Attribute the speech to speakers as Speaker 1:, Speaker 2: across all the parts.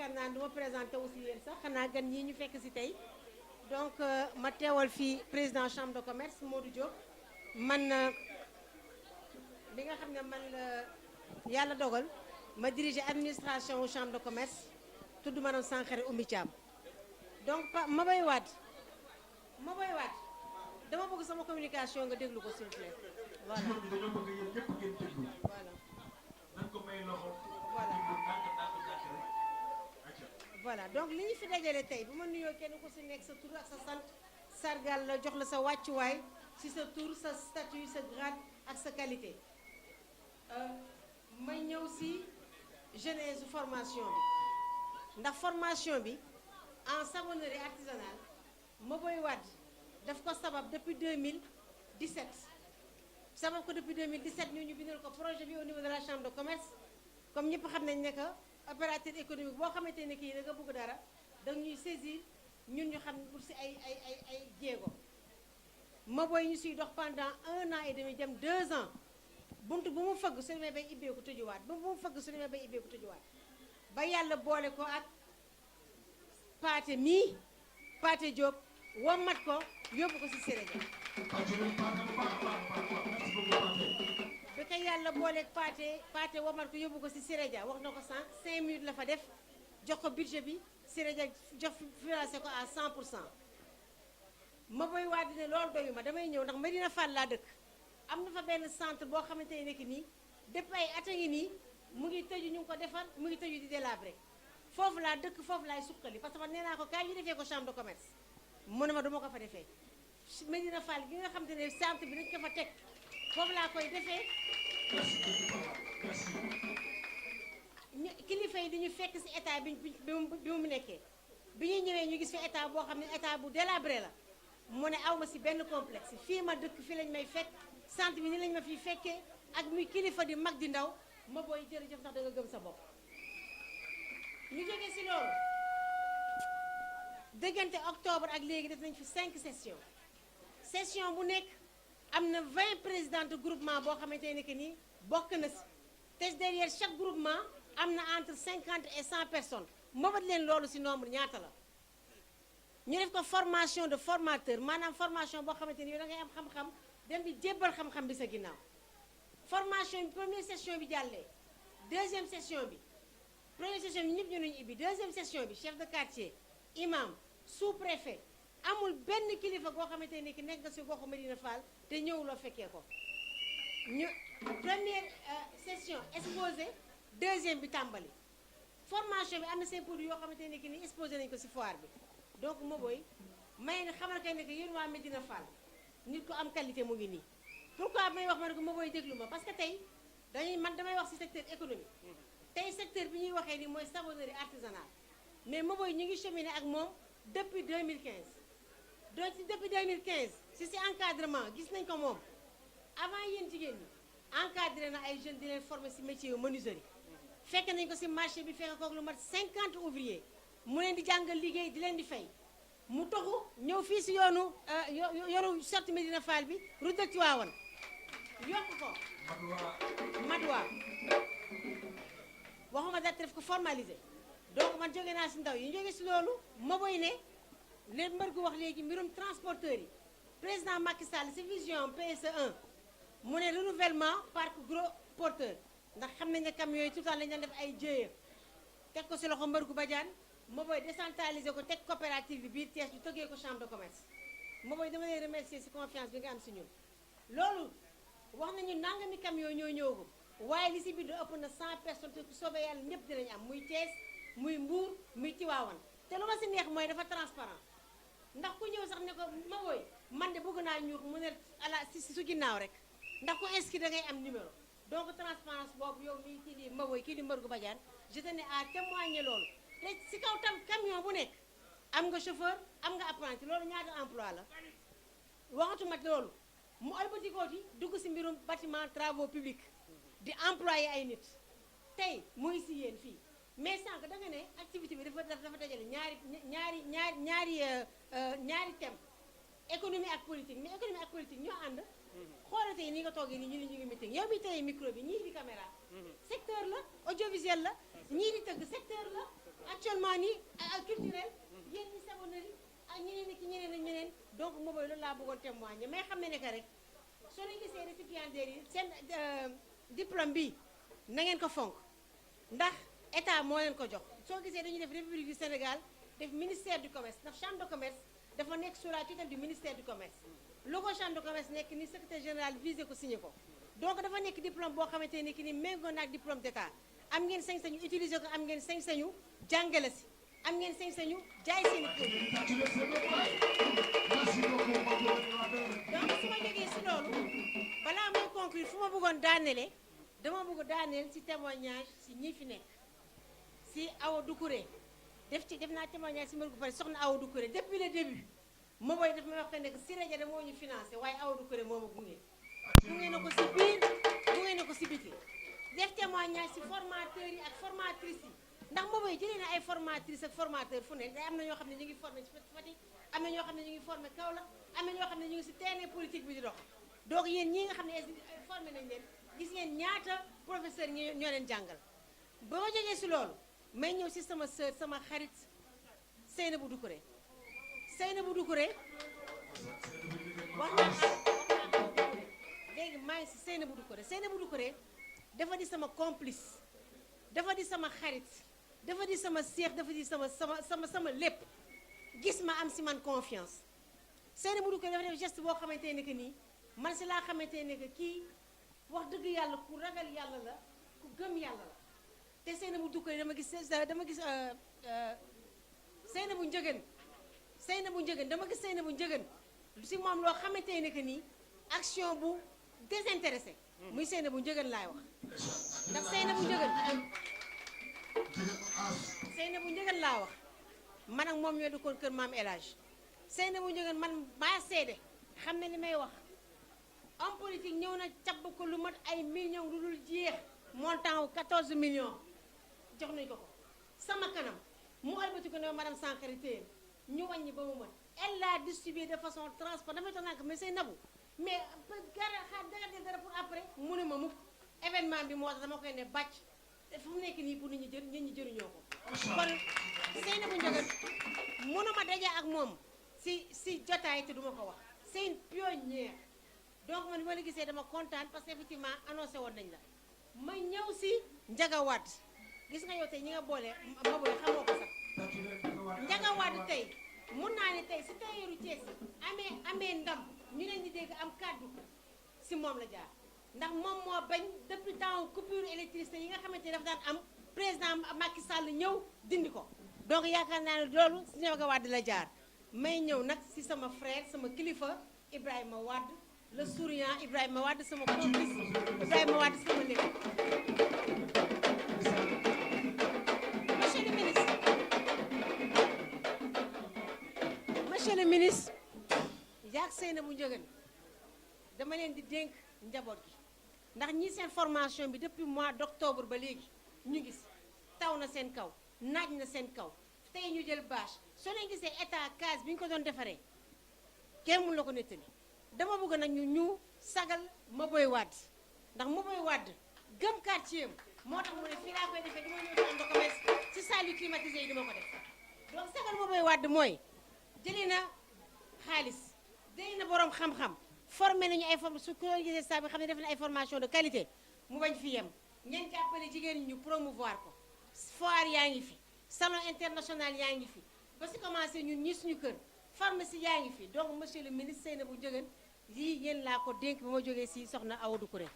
Speaker 1: yaakaar naa du ma présenté aussi yéen sax xanaa gan ñii ñu fekk si tey donc ma teewal fii président chambre de commerce Modou Diop man bi nga xam ne man la yàlla dogal ma diriger administration chambre de commerce tudd madame Sankhare Oumy Thiam donc Mbaye Wade dama bëgg sama communication nga déglu ko s'il vous plaît voilà
Speaker 2: dañoo bëgg yéen ñëpp ngeen déglu.
Speaker 1: voilà
Speaker 2: nañ ko may loxo.
Speaker 1: voilà
Speaker 2: acca.
Speaker 1: voilà donc li ñu fi dajale tey bu ma nuyoo kenn ku si nekk sa tur ak sa sant sargal la jox la sa wàccuwaay si sa tur sa statut sa grade ak sa qualité ma ñëw si genèse formation bi ndax formation bi en savonnerie artisanale Mbaye Wade daf ko sabab depuis 2017 sabab ko depuis 2017 ñu bindal ko projet bi au niveau de la chambre de commerce comme ñëpp xam nañ ne que opérateur économique boo xamante ne kii da nga bëgg dara da ñuy saisir ñun ñu xam pour si ay jéego Mbaye ñu siy dox pendant 1 an et demi jëm 2 ans buntu bu mu fëgg su demee bay ibbeeku tëjuwaat bu mu fëgg su demee bay ibbeeku tëjuwaat ba yàlla boole ko ak Paate mii Paate Diop wommat ko yóbbu ko si Séréja bi ko yàlla booleeg Paate wommat ko yóbbu ko si Séréja wax na ko sànq 5 minutes la fa def jox ko budget bi Séréja jox financé ko à 100%. Mbaye Wade ne loolu doyu ma damay ñëw ndax Medina Fall laa dëkk am na fa benn centre boo xamante ne nekk nii depuis ay at a ngi nii mu ngi tëju ñu ngi ko defar mu ngi tëju di délabré foofu laa dëkk foofu laay suqali parce que man nee naa ko kaay ñu defee ko chambre de commerce mu ne ma duma ko fa defee Medina Fall gi nga xamante ne centre bi dañ ko fa teg foofu laa koy defee kilifa yi dañu fekk si état bi mu nekkee bi ñuy ñëwee ñu gis fi état boo xam ne état bu délabré la mu ne awma si benn complexe fii ma dëkk fii lañ may fekk centre bi ni lañ ma fiy fekkee ak muy kilifa di mag di ndaw Mbaye jërëjëf ndax da nga gëm sa bopp ñu jógee si loolu diggante octobre ak léegi def nañ fi 5 session bu nekk am na 20 présidents de groupement boo xamante ne que nii bokk na si te derrière chaque groupement am na entre 50 et 100 personnes mbabat leen loolu si nombre ñaata la ñu def ko formation de formateur maanaam formation boo xamante ni yow da ngay am xam-xam dem di jébbal xam-xam bi sa ginnaaw formation bi première session bi jàllee deuxième session bi première session bi ñëpp ñu nañu ibbi deuxième session bi chef de quartier imam sous-préfet amul benn kilifa goo xamante ni ki nekk nga si goxu Medina Fall te ñëwuloo fekkee ko ñu première session exposé deuxième bi tàmbali formation bi am na seen produit yoo xamante ni ki ni exposé nañu ko si foire bi donc Mbaye may ne xamal kay ne que yéen waa Medina Fall nit ko am qualité mu ngi nii pourquoi may wax ma ne ko Mbaye déglu ma parce que tey damay wax ci secteur économique tey secteur bi ñuy waxee ni mooy savonnerie artisanale mais Mbaye ñu ngi cheminé ak moom depuis 2015 donc depuis 2015 si encadrement gis nañ ko moom avant yéen jigéen ñi encadré na ay jeunes di leen former ci métier yu menuiserie fekk nañ ko ci marché bi fekk kook lu mat 50 ouvriers mu leen di jàngal liggéey di leen di fay mu toxu ñëw fii si yoonu sortie Medina Fall bi route de Tivaouane yokk ko Madwa waxuma date def ko formalisé donc man jóge naa si ndaw yi jóge si loolu Mbaye ne leen mbër gu wax léegi mbirum transporteurs yi président Macky Sall si vision PSE 1 mu ne renouvellement parc gros porteur ndax xam nañ ne camions yi tout le temps lañu leen def ay jéeya teg ko si loxo mbër gu Badiane Mbaye décentralisé ko teg coopérative bi biir Thiès ñu tëggee ko chambre de commerce Mbaye dama lay remercier si confiance bi nga am si ñun loolu wax nañu nangami camion ñoo ñëwagum waaye li si biir ëpp na 100 personnes te ku soobee yàlla ñëpp dinañ am muy Thiès muy Mbour muy Tivaouane te lu ma si neex mooy dafa transparent ndax ku ñëw sax ne ko Mbaye man de bëgg naa ñuux mu ne ala si su ginnaaw rek ndax ku inscrit da ngay am numéro donc transparence boobu yow mii kii di Mbaye kii di mbër gu Badiane je tenais à témoigner loolu te si kaw tam camion bu nekk am nga chauffeur am nga apprenti loolu ñaata emploi la waxatuma loolu mu albatikooti dugg si mbirum bâtiment travaux publics di employé ay nit tey muy si yéen fii mais sànq da nga ne activité bi dafa dajale ñaari thème économie ak politique mais économie ak politique ñoo ànd xoolal tey ni nga toogee nii ñu ne ñu ngi meeting yow mi tey micro bi ñii di caméra secteur la audiovisuel la ñii di tëgg secteur la actuellement nii ak culturel yéen ñi savonnerie ak ñeneen ak ñeneen donc Mboboy loolu laa bëggoon témoigner mais xam ne que rek soo leen gisee récipiendaires yi seen diplôme bi na ngeen ko fonk ndax état moo leen ko jox soo gisee dañuy def République du Sénégal def ministère du commerce ndax chambre de commerce dafa nekk sous la tutelle du ministère du commerce logo chambre de commerce nekk ni secrétaire général visé ko signé ko donc dafa nekk diplôme boo xamante ne ki ni méngoo na ak diplôme d'état am ngeen sañ-sañu utiliser ko am ngeen sañ-sañu jàngale si am ngeen sañ-sañu jaay seen i donc su ma jógee si loolu balaa muy conclure fu ma bëggoon daanele dama bëgg daaneel si témoignage si ñi fi nekk si Awa Doucouré def naa témoignage si mbir gu pare soxna Awa Doucouré depuis le début Mboboy daf may wax que ne si rajo de moo ñu financé waaye Awa Doucouré moo ma gunge na ko si biir gunge na ko si biti def témoignage si formateurs yi ak formatrices yi ndax Mboboy jëlee na ay formatrices ak formateurs fu ne day am na ñoo xam ne ñu ngi formé ci Fatick am na ñoo xam ne ñu ngi formé Kaolack am na ñoo xam ne ñu ngi si terrain politique bi di dox donc yéen ñii nga xam ne formé nañ leen gis ngeen ñaata professeur ñoo leen jàngal ba ma jógee si loolu may ñëw si sama sœur sama xarit Seynabou Doucouré wax naa léegi maa ngi si Seynabou Doucouré dafa di sama complice dafa di sama xarit dafa di sama seex dafa di sama lépp gis ma am si man confiance Seynabou Doucouré dafa def geste boo xamante ne que nii man si laa xamante ne que kii wax dëgg yàlla ku ragal yàlla la ku gëm yàlla la te Seynabou Doucouré dama gis Seynabou Ndiéguène dama gis Seynabou Ndiéguène si moom loo xamante ne que nii action bu désintéressé muy Seynabou Ndiéguène laay wax ndax Seynabou Ndiéguène laa wax man ak moom ñoo dëkkoon kër maam El Hadj Seynabou Ndiéguène man maa seede xam ne li may wax homme politique ñëw na cabb ko lu mat ay millions lu dul jeex montant wu 14 millions jox nañu ko sama kanam mu albati ko ne madame Sankharé téye ñu wàññi ba mu mën elle l'a distribué de façon transparente damay tax naa mais Seynabou mais dara pour après mu ne ma mukk événement bi moo tax dama koy ne bàcc fu mu nekk nii pour nit ñi jëriñoo ko kon Seynabou Ndiéguène mënuma daje ak moom si jotaay te duma ko wax c'est une pionnière donc man bi ma la gisee dama kontaan parce que effectivement annoncé woon nañ la ma ñëw si Ndiaga Wade gis nga yow tey ñi nga boole Mboboy xamoo ko sax Ndiaga Wade tey mun naa ne tey si tayeeru Thiès amee ndam ñu leen di dégg am kàddu si moom la jaar ndax moom moo bañ depuis temps coupure électricité yi nga xamante ne dafa daan am président Macky Sall ñëw dindi ko donc yaakaar naa ne loolu si Ndiaga Wade la jaar may ñëw nag si sama frère sama kilifa Ibrahima Wade le souriant Ibrahima Wade sama complice Ibrahima Wade sama lépp monsieur le ministre yaag Seynabou Ndiéguène dama leen di dénk njaboot gi ndax ñi seen formation bi depuis mois d'octobre ba léegi ñu ngi si taw na seen kaw naaj na seen kaw tey ñu jël bâche soo leen gisee état case bi ñu ko doon defaree kenn mun la ko nettali dama bëgg nag ñu sagal Mboboy Wade ndax Mboboy Wade gëm quartier am moo tax mu ne fii laa koy defee dama ñëw chambre de commerce ci salle climatisée yi dama ko def donc sagal Mboboy Wade mooy jëlee na xaalis jëlee na borom xam-xam formé nañu ay formation su ko gisee saa bi xam ne def na ay formation de qualité mu bañ fi yem ngeen jàppale jigéen ñi ñu promouvoir ko foire yaa ngi fi salon international yaa ngi fi ba si commencé ñun ñi suñu kër pharmacie yaa ngi fi donc monsieur le ministre Seynabou Ndiéguène lii yéen laa ko dénk ba ma jógee si soxna Awa Doucouré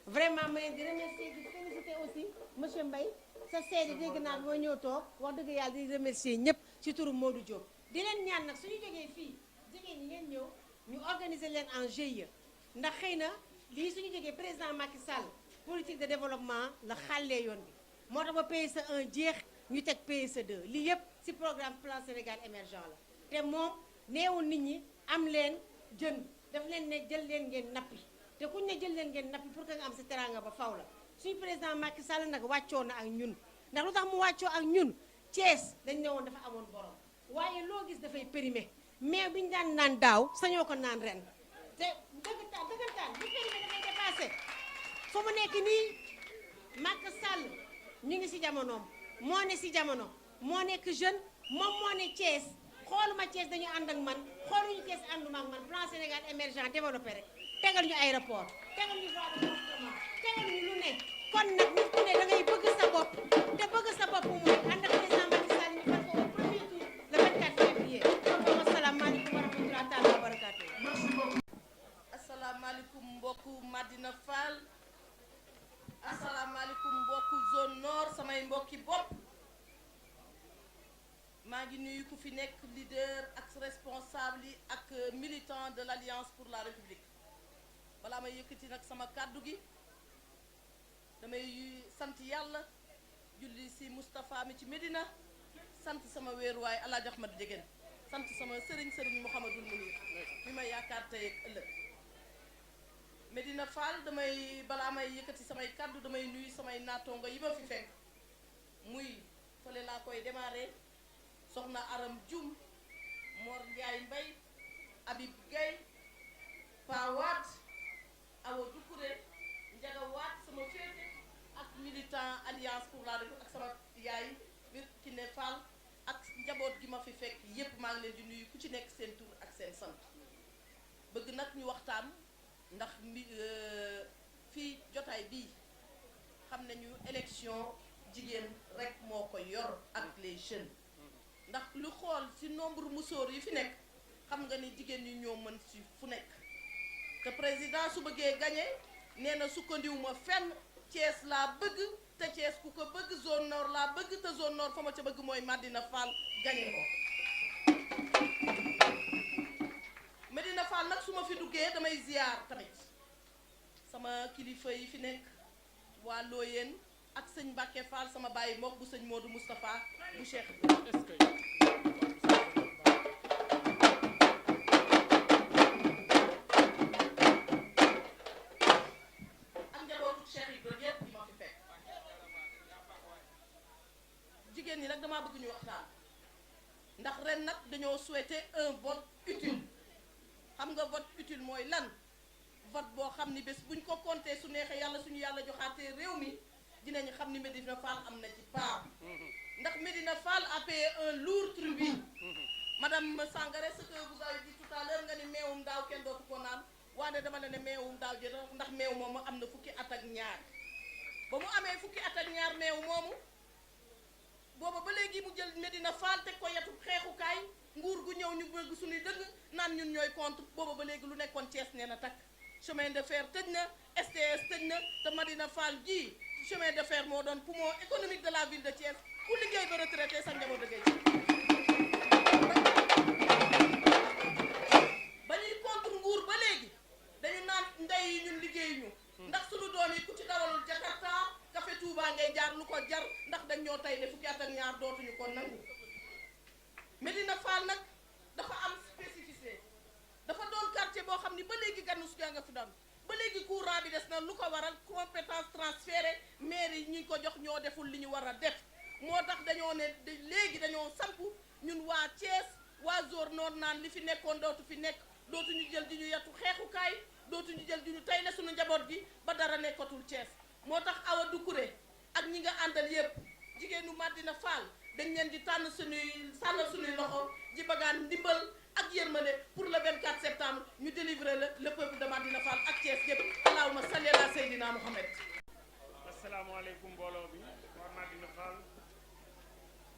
Speaker 1: vraiment ma leen di remercier di féliciter aussi monsieur Mbaye sa seede dégg naa moo ñëw toog wax dëgg yàlla di remercier ñëpp ci turu Modou Diop di leen ñaan nag suñu jógee fii jigéen ñi ngeen ñëw ñu organiser leen en GIE ndax xëy na lii suñu jógee président Macky Sall politique de développement la xàllee yoon bi moo tax ba PSE 1 jeex ñu teg PSE 2 lii yëpp ci programme plan Sénégal émergent la te moom neewul nit ñi am leen jën daf leen ne jël leen ngeen nappi te kuñ ne jël leen ngeen nappi pour que nga am sa teranga ba faw la suñu président Macky Sall nag wàccoo na ak ñun ndax lu tax mu wàccoo ak ñun Thiès dañ ne woon dafa amoon borom waaye loo gis dafay périmé mais bi ñu daan naan daaw sañoo ko naan ren te dëggantaan bu périmé dafay dépassé fu mu nekk nii Macky Sall ñu ngi si jamonoom moo ne si jamono moo nekk jeune moom moo ne Thiès xooluma Thiès dañu ànd ak man xooluñu Thiès ànduma ak man plan Sénégal émergent développé rek tegal ñu aéroport tegal ñu voie de transport tegal ñu lu ne kon nag nit ku ne da ngay bëgg sa bopp te bëgg sa bopp mooy ànd ak président Macky Sall ñu fal ko au premier tour le 24 février kon asalaamaaleykum wa rahmatulah taala wa barakaatu.
Speaker 3: asalaamaaleykum mbokku Madina Fall asalaamaaleykum mbokku zone nord samay mbokki bopp maa ngi nuyu ku fi nekk leader ak responsable yi ak militant de l'Alliance pour la République balaa may yëkkati nag sama kàddu gi damay sant yàlla julli si Moustapha mi ci Médina sant sama wéeruwaay Alaaji Ahmad Jegéen sant sama sëriñ Mouhamadul Mounir mi ma yaakaar tey ak ëllëg Médina Fall balaa may yëkkati samay kàddu damay nuyu samay naatongo yi ma fi fekk muy fële laa koy démarrer soxna Aram Dioum Mor Ndiaye Mbay Habib Gueye Pa Waat Awa Doucouré Njaga Waat sama féete ak militant Alliance pour la République ak sama yaay Kiné Fall ak njaboot gi ma fi fekk yépp maa ngi leen di nuyu ku ci nekk seen tur ak seen sant bëgg nag ñu waxtaan ndax fii jotaay bii xam nañu élection jigéen rek moo ko yor ak les jeunes ndax lu xool ci nombre musóor yi fi nekk xam nga ni jigéen ñi ñoo mën ci fu nekk te président su bëggee gagné nee na sukkandiwuma fenn Thiès laa bëgg te Thiès ku ko bëgg zone nord laa bëgg te zone nord fa ma ca bëgg mooy Madina Fall gagné ko Medina Fall nag su ma fi duggee damay ziar tamit sama kilifa yi fi nekk waa Looyeen ak sëñ Mbacke Fall sama bàyyi mbokk bu sëñ Modou Moustapha bu Cheikh ak njabootu Cheikh Ibrahima yépp yi ma fi fekk jigéen ñi nag damaa bëgg ñu waxtaan ndax ren nag dañoo souhaiter un vote utile xam nga vote utile mooy lan vote boo xam ni bés buñ ko compté su neexee yàlla suñu yàlla joxaatee réew mi dinañu xam ni Médina Fall am na ci part ndax Médina Fall a payé un lourd tribut madame Sangaré ce que vous avez dit tout à l'heure nga ni meewum daaw kenn dootu ko naan waane dama la ne meewum daaw ji ndax meew moomu am na fukki at ak ñaar ba mu amee fukki at ak ñaar meew moomu booba ba léegi mu jël Médina Fall teg ko yetu xeexukaay nguur gu ñëw ñu bëgg suñuy dëgg naan ñun ñooy contre booba ba léegi lu nekkoon Thiès nee na takk chemin de fer tëj na STS tëj na te Madina Fall ji chemin de fer moo doon poumon économique de la ville de Thiès ku liggéey ba retraité sa njaboot dëggee ba ñuy contre nguur ba léegi dañu naan ndey yi ñun liggéey ñu ndax suñu doom yi ku ci dawalul Jakarta Café Touba ngay jaar lu ko jar ndax dañ ñoo tey ne fukki at ak ñaar dootuñu ko nangu Médina Fall nag dafa am spécificité dafa doon quartier boo xam ni ba léegi gànnu su nga fi doon ba léegi courant bi des na lu ko waral compétence transférée maire yi ñu ko jox ñoo deful li ñu war a def moo tax dañoo ne léegi dañoo samp ñun waa Thiès waa zone nord naan li fi nekkoon dootu fi nekk dootuñu jël di ñu yettu xeexukaay dootuñu jël di ñu tey la suñu njaboot gi ba dara nekkatul Thiès moo tax Awa Doucouré ak ñi nga àndal yépp jigéenu Madina Fall dañ leen di tànn suñuy loxo ji bagaan ndimbal ak yërmande pour le 24 septembre ñu délivrer le peuple de Madina Fall ak Thiès yépp allahumma salli ala Seydina Mohamed.
Speaker 4: asalaamaaleykum mbooloo bi waa Madina Fall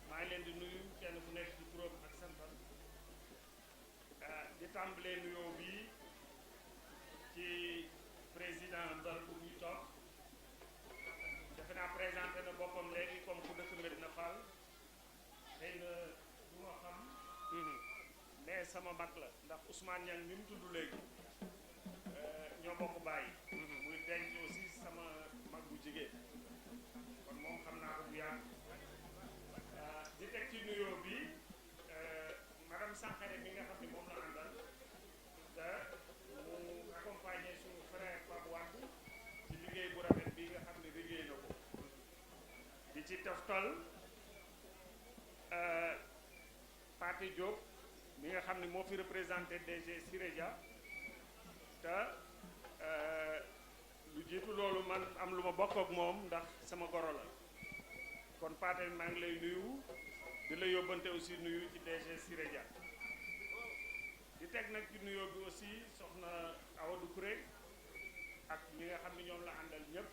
Speaker 4: maa ngi leen di nuyu kenn ku nekk ci turam ak santam di tàmbalee nuyoo bi ci président Ndal bu ñu toog defe naa présenté na boppam léegi comme ku dëkk Medina Fall xëy na du ma xam mais sama mag la ndax Ousmane Niang mi mu tudd léegi ñoo bokk bàyyi muy denc aussi sama mag bu jigéen kon moom xam naa ko bu yàgg di teg ci nuyoo bi madame Sankhare mi nga xam ne moom la àndal te mu accompagner suñu frère Pape Wade ci liggéey bu rafet bi nga xam ne liggéey na ko di ci toftal Pathé Diop mi nga xam ne moo fi représenté DG Sirédia te lu jiitu loolu man am lu ma bokk ak moom ndax sama goro la kon Pathé maa ngi lay nuyu di la yóbbante aussi nuyu ci DG Siré Dia di teg nag ci nuyoo bi aussi soxna Awa Doucouré ak ñi nga xam ne ñoom la àndal ñëpp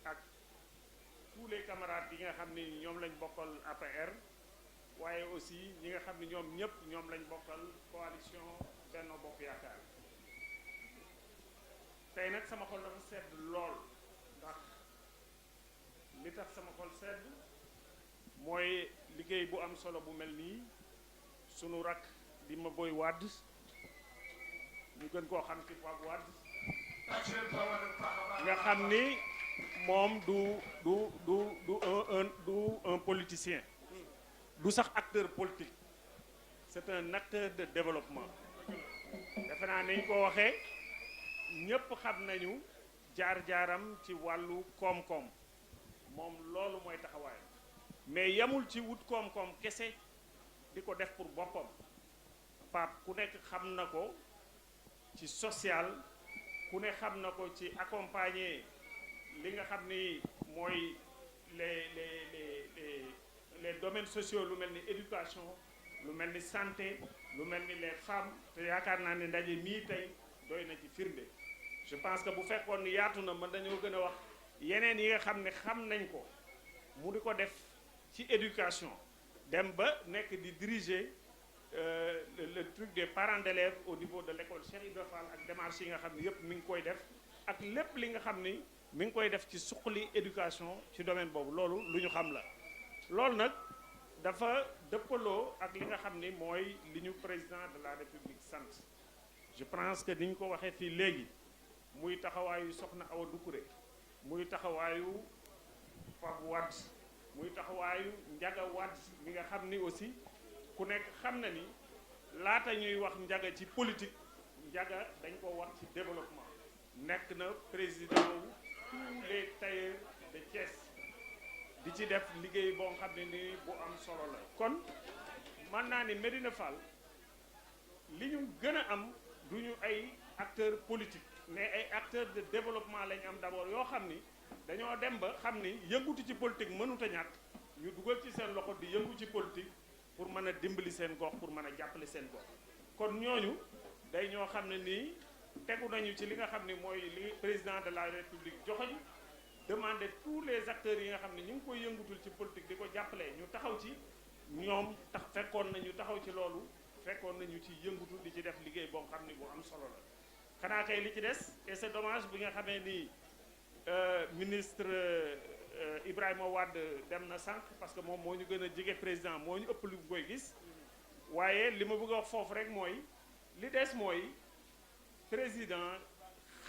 Speaker 4: ak tous les camarades yi nga xam ni ñoom lañ bokkal APR waaye aussi ñi nga xam ne ñoom ñëpp ñoom lañ bokkal coalition Benno Bokk Yaakaar tey nag sama xol dafa sedd lool ndax li tax sama xol sedd mooy liggéey bu am solo bu mel nii sunu rakk di Mboye Wade ñu gën koo xam ci Pape Wade nga xam ni moom du un politicien du sax acteur politique c'est un acteur de développement defe naa nañ ko waxee ñépp xam nañu jaar-jaaram ci wàllu koom-koom moom loolu mooy taxawaay mais yamul ci wut koom-koom kese di ko def pour boppam Pape ku nekk xam na ko ci social ku ne xam na ko ci accompagner li nga xam ni mooy les domaines sociaux lu mel ni éducation lu mel ni santé lu mel ni les femmes te yaakaar naa ne ndaje mii tey doy na ci firnde je pense que bu fekkoon ni yaatu na mën dañoo gën a wax yeneen yi nga xam ne xam nañ ko mu di ko def ci éducation dem ba nekk di diriger le truc des parents d'élèves au niveau de l'école Cheikh Ibrahima Fall ak démarche yi nga xam ne yëpp mi ngi koy def ak lépp li nga xam ni mi ngi koy def ci suqali éducation ci domaine boobu loolu lu ñu xam la loolu nag dafa dëppaloo ak li nga xam ni mooy li ñu président de la république sant je pense que ni ñu ko waxee fii léegi muy taxawaayu soxna Awa Doucouré muy taxawaayu Pape Wade muy taxawaayu Ndiaga Wade mi nga xam ni aussi ku nekk xam na ni laata ñuy wax Ndiaga ci politique Ndiaga dañ ko wax ci développement nekk na président wu tous les tailleurs de Thiès di ci def liggéey boo xam ne ni bu am solo la kon mën naa ni Médina Fall li ñu gën a am du ñu ay acteurs politiques mais ay acteurs de développement lañ am d'abord yoo xam ni dañoo dem ba xam ni yëngutu ci politique mënut a ñàkk ñu dugal ci seen loxo di yëngu ci politique pour mën a dimbali seen gox pour mën a jàppale seen gox kon ñooñu day ñoo xam ne nii tegu nañu ci li nga xam ni mooy li président de la république joxoñ demander tous les acteurs yi nga xam ne ñu ngi koy yëngutul ci politique di ko jàppale ñu taxaw ci ñoom tax fekkoon nañu taxaw ci loolu fekkoon nañu ci yëngutul di ci def liggéey boo xam ni bu am solo la xanaa kay li ci des et c'est dommage bi nga xamee ni ministre Ibrahima Wade dem na sànq parce que moom moo ñu gën a jege président moo ñu ëpp lu koy gis waaye li ma bëgg a wax foofu rek mooy li des mooy président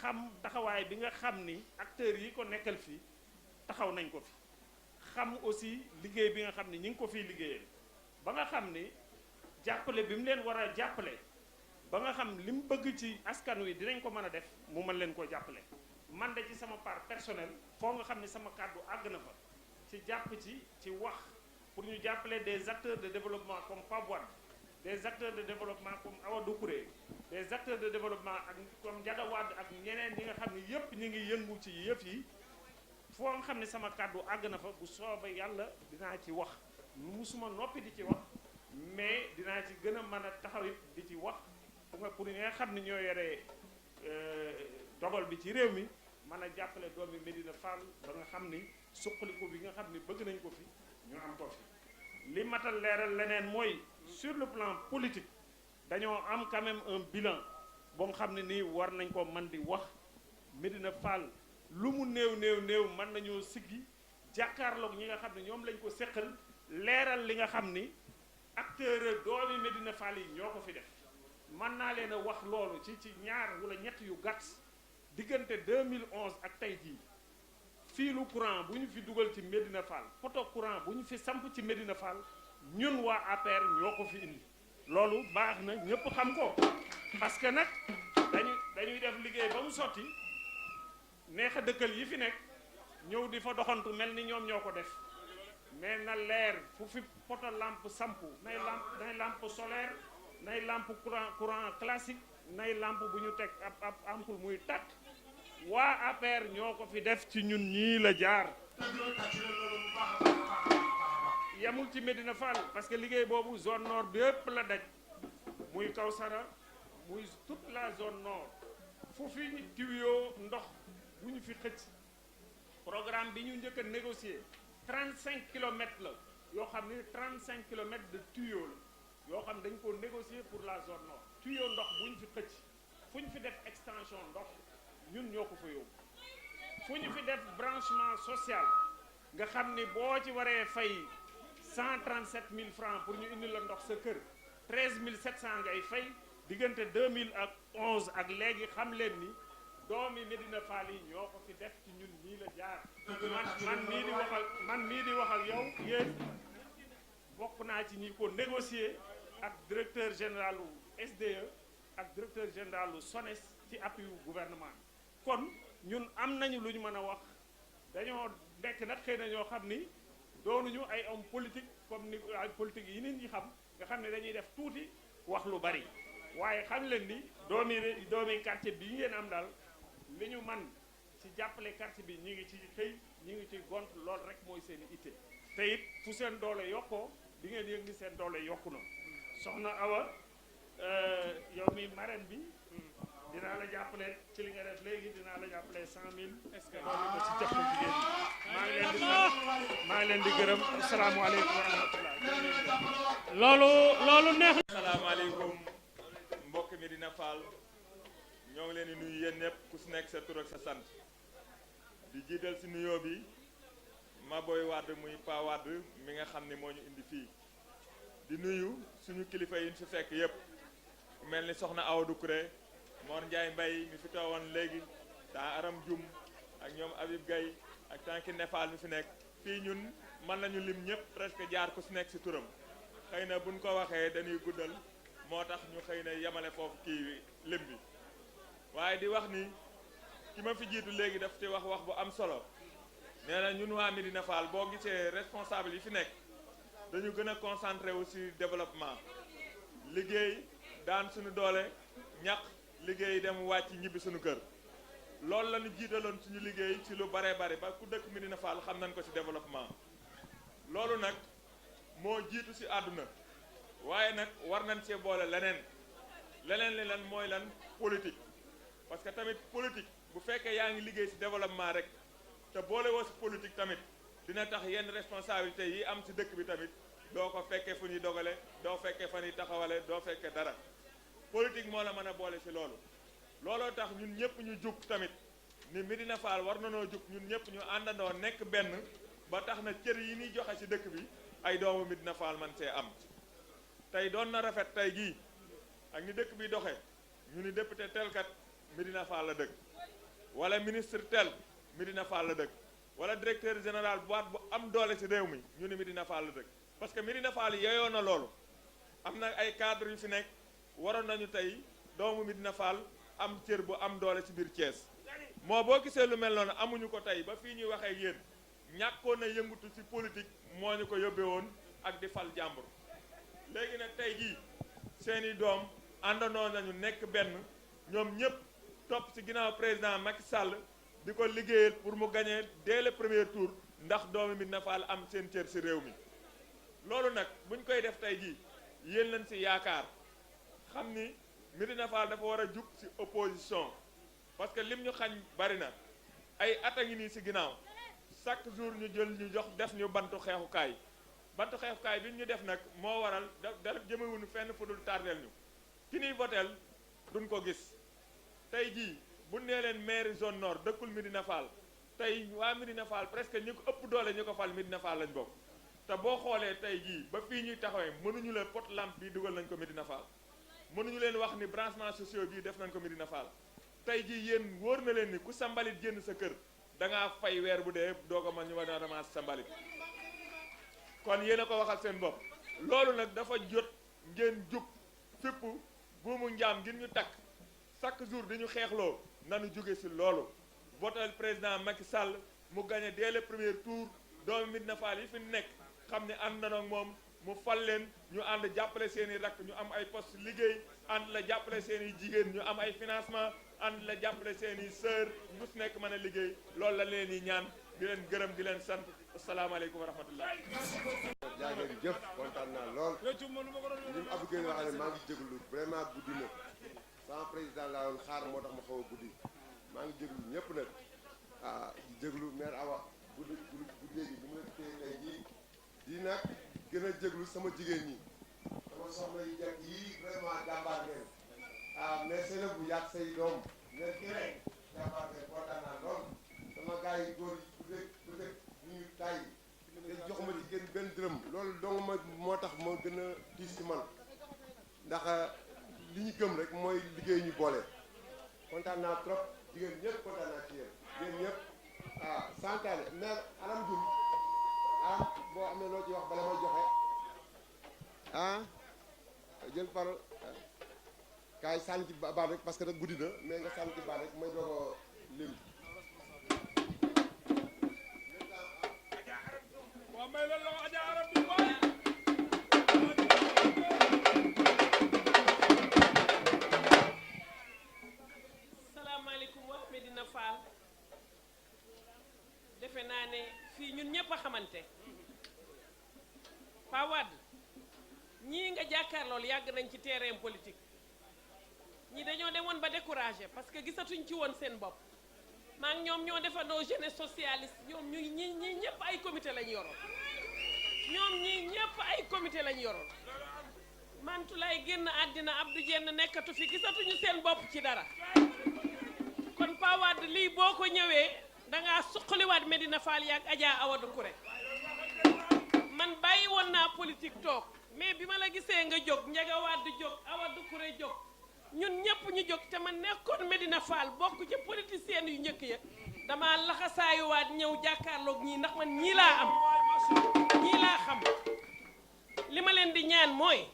Speaker 4: xam taxawaay bi nga xam ni acteurs yi ko nekkal fii taxaw nañ ko fi xam aussi liggéey bi nga xam ni ñi ngi ko fiy liggéeyee ba nga xam ni jàppale bi mu leen war a jàppale ba nga xam li mu bëgg ci askan wi dinañ ko mën a def mu mën leen koo jàppale man de ci sama part personnelle foo nga xam ni sama kàddu àgg na fa ci jàpp ci wax pour ñu jàppale des acteurs de développement comme Pape Wade des acteurs de développement comme Awa Doucouré des acteurs de développement ak comme Ndiaga Wade ak ñeneen ñi nga xam ne yëpp ñu ngi yëngu ci yëf yi foo nga xam ne sama kàddu àgg na fa bu soobee yàlla dinaa ci wax musuma noppi di ci wax mais dinaa ci gën a mën a taxaw it di ci wax pour ñi nga xam ne ñoo yore dogal bi ci réew mi mën a jàppale doomi Médina Fall ba nga xam ni suqaliku bi nga xam ni bëgg nañ ko fi ñu am ko fi li matal leeral leneen mooy sur le plan politique dañoo am quand même un bilan boo nga xam ne nii war nañ ko mën di wax Médina Fall lu mu néew mën nañoo siggi jàkkaarloog ñi nga xam ne ñoom lañ ko séqal leeral li nga xam ni acteur doomi Médina Fall yi ñoo ko fi def mën naa leen a wax loolu ci ñaar wala ñett yu gàtt diggante 2011 ak tey jii fiilu courant bu ñu fi dugal ci Médina Fall poto courant bu ñu fi samp ci Médina Fall ñun waa APR ñoo ko fi indi loolu baax na ñëpp xam ko parce que nag dañuy def liggéey ba mu sotti neex a dëkkal yi fi nekk ñëw di fa doxantu mel ni ñoom ñoo ko def mais na leer fu fi poto lampe sampu nay lampe solaire nay lampe courant classique nay lampe bu ñu teg ab ampoule muy tàkk waa APR ñoo ko fi def ci ñun ñii la jaar yamul ci Médina Fall parce que liggéey boobu zone nord bi yëpp la daj muy Kawsara muy toute la zone nord fu fi tuyau ndox bu ñu fi xëcc programme bi ñu njëkk a négocier 35 kilomètres la yoo xam ne 35 kilomètres de tuyau la yoo xam dañ ko négocier pour la zone nord tuyau ndox bu ñu fi xëcc fu ñu fi def extension ndox ñun ñoo ko fa yóbbu fu ñu fi def branchement social nga xam ni boo ci waree fay 137 000 francs pour ñu indi la ndox sa kër 13 700 ngay fay diggante 2011 ak léegi xam leen ni doomi Médina Fall yi ñoo ko fi def ci ñun ñii la jaar man mii di wax ak yow yéen bokk naa ci ñi ko négocier ak directeur général u SDE ak directeur général u SONES ci appui wu gouvernement kon ñun am nañu lu ñu mën a wax dañoo nekk nag xëy na ñoo xam ni doonuñu ay homme politique comme ni ay politique yi nit ñi xam nga xam ne dañuy def tuuti wax lu bari waaye xam leen ni doomi quartier bi ngeen am daal li ñu man ci jàppale quartier bi ñi ngi ci xëy ñi ngi ci gont lool rek mooy seen i itte te it fu seen doole yokkoo di ngeen yëg ni seen doole yokku na soxna Awa yow mi marraine bi dinaa la jàppale ci li nga def léegi dinaa la jàppale 100 000 est-ce que loolu ko ci jox ko jigéen ñi maa ngi leen di gërëm asalaamaaleykum wa rahmatullah loolu neex.
Speaker 5: asalaamaaleykum mbokk Médina Fall ñoo ngi leen di nuyu yéen ñëpp ku si nekk sa tur ak sa sant di jiital si nuyoo bi Maboy Wade muy Pa Wade mi nga xam ne moo ñu indi fii di nuyu suñu kilifa yi ñu fi fekk yëpp mel ni soxna Awa Doucouré Mor Ndiaye Mbaye mi fi toowoon léegi taa Aram Dioum ak ñoom Habib Gaye ak tanki Nefal mi fi nekk fii ñun mën nañu lim ñëpp presque jaar ku si nekk si turam xëy na buñ ko waxee dañuy guddal moo tax ñu xëy na yemale foofu kii lim bi waaye di wax ni ki ma fi jiitu léegi daf ci wax bu am solo nee na ñun waa Médina Fall boo gisee responsable yi fi nekk dañu gën a concentré wu ci développement liggéey daan suñu doole ñaq liggéey dem wàcc ñibbi suñu kër loolu la ñu jiitaloon suñu liggéey ci lu bare bare ba ku dëkk Médina Fall xam nañ ko ci développement loolu nag moo jiitu ci àdduna waaye nag war nañ cee boole leneen li lan mooy lan politique parce que tamit politique bu fekkee yaa ngi liggéey ci développement rek te boole woo ci politique tamit dina tax yenn responsabilité yi am ci dëkk bi tamit doo ko fekkee fu ñuy dogale doo fekkee fa ñuy taxawale doo fekkee dara politique moo la mën a boole ci looloo tax ñun ñëpp ñu jug tamit ni Médina Fall war na noo jug ñun ñëpp ñu àndandoo nekk benn ba tax na cër yi ñuy joxe ci dëkk bi ay doomu Médina Fall man see am tey doon na rafet tey gii ak ni dëkk bi doxee ñu ni député telkat Médina Fall la dëkk wala ministre tel Médina Fall la dëkk wala directeur général boîte bu am doole ci réew mi ñu ni Médina Fall la dëkk parce que Médina Fall yeyoo na loolu am na ay cadre yu fi nekk waroon nañu tey doomu Médina Fall am cër bu am doole ci biir Thiès moo boo gisee lu mel noonu amuñu ko tey ba fii ñuy waxee ak yéen ñàkkoon a yëngutu ci politique moo ñu ko yóbbee woon ak di fal jàmbur léegi nag tey jii seeni doom àndandoo nañu nekk benn ñoom ñëpp topp ci ginnaaw président Macky Sall di ko liggéeyal pour mu gagner dès le premier tour ndax doomu Médina Fall am seen cër ci réew mi loolu nag buñ koy def tey jii yéen lañ ci yaakaar xam ni Médina Fall dafa war a jug ci opposition parce que lim ñu xañ bari na ay at a ngi nii ci ginnaaw chaque jour ñu jël ñu jox def ñu bantu xeexukaay bi ñu def nag moo waral da jëmewuñu fenn fu dul tardeel ñu ki ñuy voteel duñ ko gis tey jii bu nee leen maire zone nord dëkkul Médina Fall tey waa Médina Fall presque ñu ko ëpp doole ñu ko fal Médina Fall lañ bokk te boo xoolee tey jii ba fii ñuy taxawee mënuñu leen pot lampe bi dugal nañ ko Médina Fall mënuñu leen wax ni branchement sociaux bii def nañ ko Médina Fall tey jii yéen wóor na leen ni ku sa mbalit génn sa kër da ngaa fay weer bu dee doog a mën ñu war a ramasser sa mbalit kon yéen a ko waxal seen bopp loolu nag dafa jot ngeen jug fépp buumu njaam ngir ñu takk chaque jour dañu xeexloo nanu jóge ci loolu votel président Macky Sall mu gagné dès le premier tour doomu Médina Fall yi fi nekk xam ne ànd na ak moom mu fal leen ñu ànd jàppale seen i rakk ñu am ay poste liggéey ànd la jàppale seen i jigéen ñu am ay financement ànd la jàppale seen i sœur ñu nekk mën a liggéey loolu la leen yi ñaan di leen gërëm di leen sant asalaamaaleykum wa rahmatullah.
Speaker 6: jaa ngeen jëf kontaan naa lool li mu Abdou Gueye wax ne maa ngi jégalu vraiment guddi na sama président laa woon xaar moo tax ma xaw a guddi maa ngi jégalu ñëpp nag di jégalu maire Awa guddee gi bu mu la téye tey jii di nag gën a jégalu sama jigéen ñi sama soxna yi jekk yii vraiment jàmbaar ngeen mais seen bu yàgg say doom ngeen kii jàmbaar ngeen kontaan naa lool sama gars yi góor yi bu dee ñu tay te jox ma ci gën benn dërëm loolu dong ma moo tax ma gën a diis ci man ndax li ñu gëm rek mooy liggéey ñu boole kontaan naa trop jigéen ñëpp kontaan naa ci yéen jigéen ñëpp santaane maire Alam Dioum boo amee loo ci wax bala may joxe jël parole kaay sànni ci baat rek parce que nag guddi na mais nga sànni ci baat rek may doog a lim
Speaker 7: salaamaaleykum waa Medina Fall defe naa ne fii ñun ñëpp a xamante Pa Wade ñii nga jàkkaarlool yàgg nañ ci terrain politique ñi dañoo demoon ba découragé parce que gisatuñ ci woon seen bopp maa ngi ñoom ñoo defandoo jeunesse socialiste ñoom ñii ñëpp ay comité lañ yoroon ñoom ñii ñëpp ay comité lañ yoroon Mantulaay génn àddina Abdou Dieng nekkatu fi gisatuñu seen bopp ci dara kon Pa Wade lii boo ko ñëwee dangaa suqaliwaat Medina Fall yaag Adja Awa Doucouré man bàyyi woon naa politique toog mais bi ma la gisee nga jóg Ndiaga Wade jóg Awa Doucouré jóg ñun ñëpp ñu jóg te ma nekkoon Medina Fall bokk ci politiciens yu njëkk ya dama laxasaayuwaat ñëw jàkkaarloog ñii ndax man ñii laa am ñii laa xam li ma leen di ñaan mooy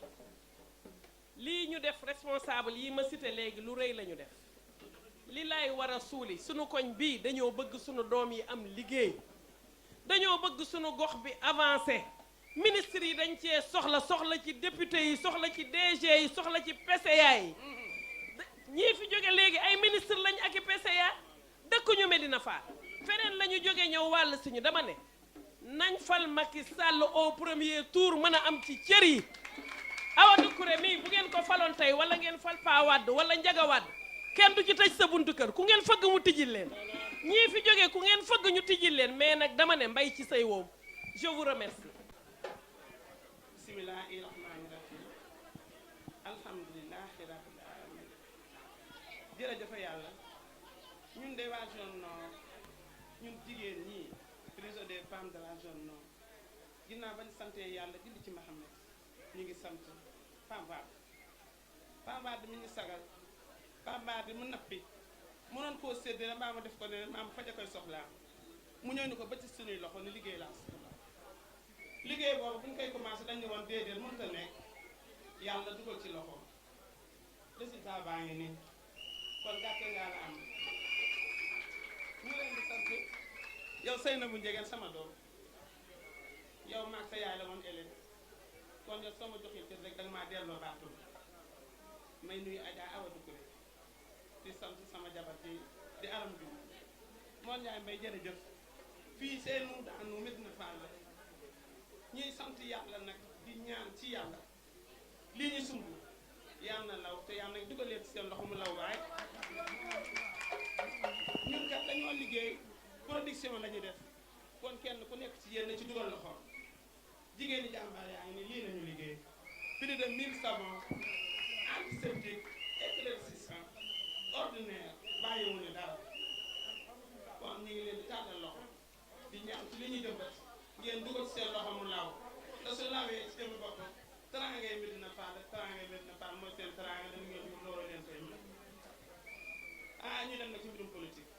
Speaker 7: lii ñu def responsable yi ma cité léegi lu rëy la ñu def li lay war a suuli sunu koñ bii dañoo bëgg sunu doom yi am liggéey dañoo bëgg sunu gox bi avancé ministre yi dañ cee soxla ci député yi soxla ci DG yi soxla ci PCA yi ñii fi jóge léegi ay ministre lañ ak i PCA dëkkuñu Medina Fall feneen la ñu jóge ñëw wàll suñu dama ne nañ fal Macky Sall au premier tour mën a am ci cër yi Awa Doucouré mii bu ngeen ko faloon tey wala ngeen fal Pa Wade wala Ndiaga Wade kenn du ci tëj sa buntu kër ku ngeen fëgg mu tijjil leen ñii fi jóge ku ngeen fëgg ñu tijjil leen mais nag dama ne mbay ci say woom je vous remercie.
Speaker 8: bismillahi rahmani rahim alhamdulillahi rabbil alamin jërëjëf yàlla ñun de waa zone nord ñun jigéen ñi réseau des femmes de la zone nord ginnaaw bañ santee yàlla julli ci Mahammed ñu ngi sant Pape Wade mi ngi sagal Pape Wade mu nappi mënoon koo séddale mbaa ma def ko ne maam faja koy soxlaa mu ñëw ni ko ba ci suñuy loxo ni liggéey laa soxla liggéey boobu bu ñu koy commencé dañu woon déedéet mënut a nekk yàlla dugal ci loxo résultat baa ngi nii kon gàcce ngaa la am ñu leen di sant yow Seynabou Ndiéguène sama doom yow maag sa yaay la woon élève kon yow soo ma joxee cër rek danga maa delloo baatu may nuyu Adja Awa Doucouré di sant sama jabar ji di Aram bi moo Njaay Mbay jërëjëf fii seenu daanu Medina Fall la ñuy sant yàlla nag di ñaan ci yàlla lii ñu sumb yàlla na law te yàlla nag dugal leen ci seen loxo mu law baay ñun kat dañoo liggéey production la ñu def kon kenn ku nekk ci yéen na ci dugal loxo jigéen ñi jàmbaar yaa ngi ni lii nañu liggéey plus de 1000 savons antiseptiques éclaircissants ordinaire bàyyiwuñu dara kon ñu ngi leen di tàllal loxo di ñaan ci li ñuy jëmbat ngeen dugal ci seen loxo mu law te su lawee ci jëmmi bopp teraangay Medina Fall teraangay Medina Fall mooy seen teraanga dañu ngeen di loolu leen koy ñu dem na ci mbirum politique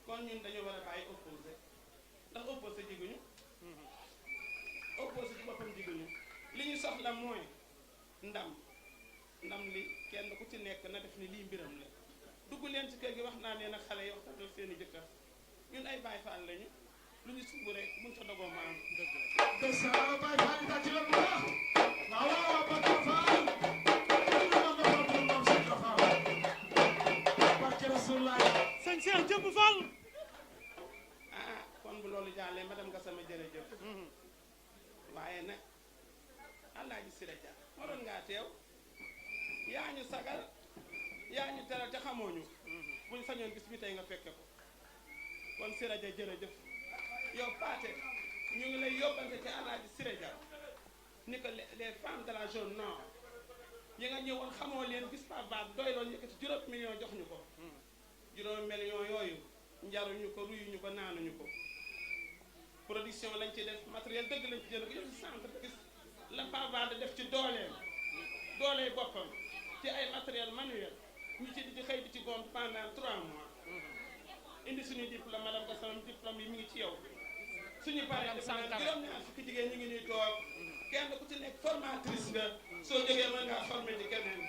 Speaker 8: kon ñun dañoo war a bàyyi opposé ndax opposé jiguñu opposé ci boppam jiguñu li ñu soxla mooy ndam li kenn ku ci nekk na def ni lii mbiram la dugg leen ci kër gi wax naa leen ak xale yi waxtaan seen i jëkkër ñun ay Baay Faal lañu lu ñu sumb rek mun sa dogoo maam dëgg
Speaker 9: sëñ Cheikh Jëmb Fall
Speaker 8: kon bu loolu loolu jàllee madame Gassama jërëjëf waaye nag Alaaji Siré Dia waroon ngaa teew yaa ñu sagal yaa ñu teral te xamoo ñu buñ sañoon bis bi tey nga fekke ko kon Siré Dia jërëjëf yow Paate ñu ngi lay yóbbante ci Alaaji Siré Dia ni ko les femmes de la zone nord yi nga ñëwoon xamoo leen gis pa baat doy loon yëkkati juróom million jox ñu ko juróom million yooyu njaruñu ko ruyuñu ko naanuñu ko production lañ ci def matériel dëgg lañ ci jënd ko yow ci centre gis la pa baat def ci dooleem boppam ci ay matériel manuel ñu ci di xëy di ci gont pendant 3 mois indi suñu diplôme madame Gassama diplôme yi mi ngi ci yow suñu paree def na juróom-ñaar fukki jigéen ñu ngi ñuy toog kenn ku ci nekk formatrice nga soo jógee mën ngaa formé ci keneen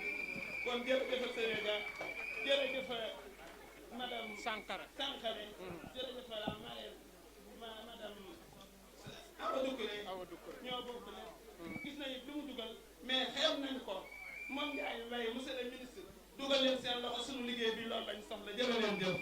Speaker 8: kon jërëjëf Siré Dia jërëjëf madame Sankara jërëjëf la madame Awa Doucouré ñoo bokk lépp gis nañu li mu dugal mais xew nañ ko moom Ndiaye Mbaye monsieur le ministre dugal leen seen loxo suñu liggéey bi loolu lañ soxla jërë leen jëf